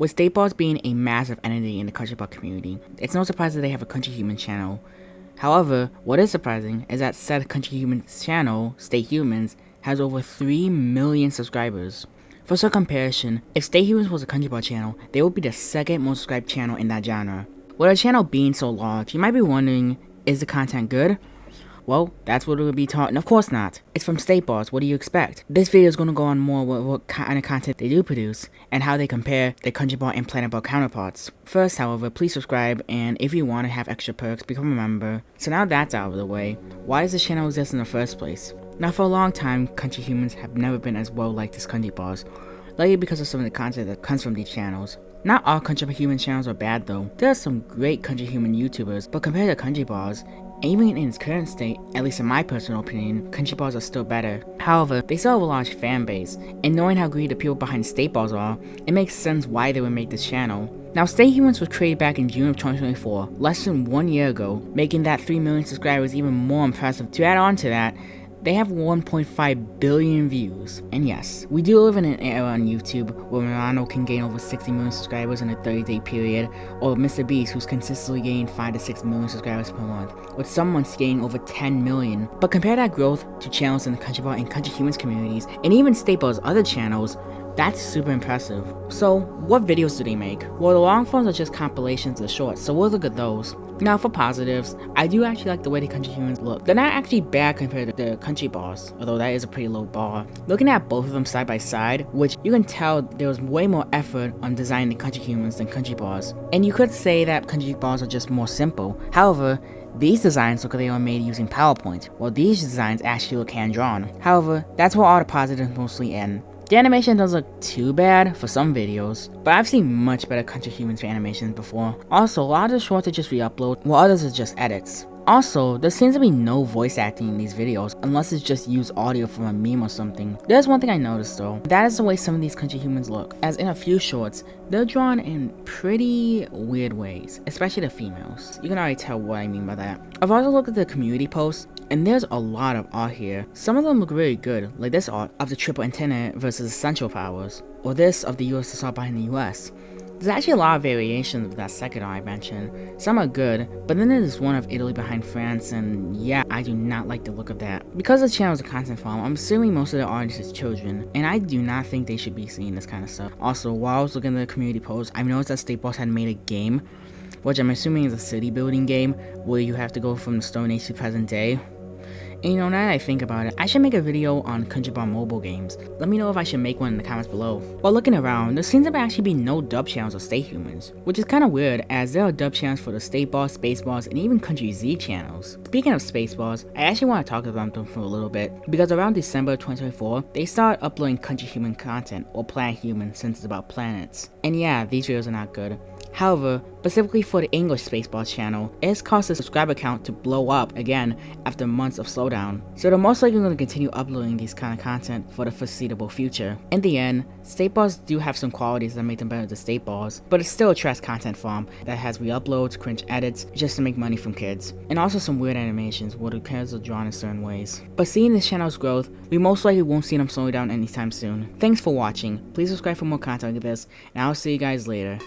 With StateBalls being a massive entity in the country ball community, it's no surprise that they have a Country Human channel. However, what is surprising is that said Country Humans channel, StateHumans, has over 3 million subscribers. For some comparison, if StateHumans was a country ball channel, they would be the second most subscribed channel in that genre. With a channel being so large, you might be wondering, is the content good? Well, that's what it would be taught, and of course not. It's from StateBalls, what do you expect? This video is going to go on more with what kind of content they do produce, and how they compare their country ball and planet ball counterparts. First, however, please subscribe, and if you want to have extra perks, become a member. So now that's out of the way, why does this channel exist in the first place? Now for a long time, country humans have never been as well liked as country balls, likely because of some of the content that comes from these channels. Not all country human channels are bad though. There are some great country human YouTubers, but compared to country balls, even in its current state, at least in my personal opinion, country balls are still better. However, they still have a large fan base, and knowing how greedy the people behind StateBalls are, it makes sense why they would make this channel. Now, StateHumans was created back in June of 2024, less than 1 year ago, making that 3 million subscribers even more impressive. To add on to that, they have 1.5 billion views. And yes, we do live in an era on YouTube where Milano can gain over 60 million subscribers in a 30-day period, or Mr. Beast, who's consistently gaining 5 to 6 million subscribers per month, with some months gaining over 10 million. But compare that growth to channels in the country ball and country humans communities, and even StateBalls' other channels, that's super impressive. So, what videos do they make? Well, the long forms are just compilations of the shorts, so we'll look at those. Now for positives, I do actually like the way the country humans look. They're not actually bad compared to the country balls, although that is a pretty low bar. Looking at both of them side by side, which you can tell there was way more effort on designing the country humans than country balls. And you could say that country balls are just more simple. However, these designs look like they were made using PowerPoint, while these designs actually look hand-drawn. However, that's where all the positives mostly end. The animation doesn't look too bad for some videos, but I've seen much better country humans for animations before. Also, a lot of the shorts are just re-upload, while others are just edits. Also, there seems to be no voice acting in these videos, unless it's just use audio from a meme or something. There's one thing I noticed though, that is the way some of these country humans look, as in a few shorts, they're drawn in pretty weird ways, especially the females. You can already tell what I mean by that. I've also looked at the community posts, and there's a lot of art here. Some of them look really good, like this art of the triple antenna versus essential powers, or this of the USSR behind the US. There's actually a lot of variations of that second art I mentioned. Some are good, but then there's one of Italy behind France, and yeah, I do not like the look of that. Because the channel is a content farm, I'm assuming most of the audience is children, and I do not think they should be seeing this kind of stuff. Also, while I was looking at the community posts, I've noticed that StateBalls had made a game, which I'm assuming is a city building game, where you have to go from the Stone Age to present day. And you know, now that I think about it, I should make a video on country ball mobile games. Let me know if I should make one in the comments below. While looking around, there seems to actually be no dub channels of StateHumans, which is kind of weird as there are dub channels for the StateBalls, SpaceBalls, and even Country Z channels. Speaking of SpaceBalls, I actually want to talk about them for a little bit, because around December 2024, they started uploading country human content, or Planet Human, since it's about planets. And yeah, these videos are not good. However, specifically for the English SpaceBalls channel, it has caused the subscriber count to blow up again after months of slowdown. So they're most likely going to continue uploading these kind of content for the foreseeable future. In the end, StateBalls do have some qualities that make them better than StateBalls, but it's still a trash content farm that has re-uploads, cringe edits, just to make money from kids, and also some weird animations where the characters are drawn in certain ways. But seeing this channel's growth, we most likely won't see them slowing down anytime soon. Thanks for watching, please subscribe for more content like this, and I'll see you guys later.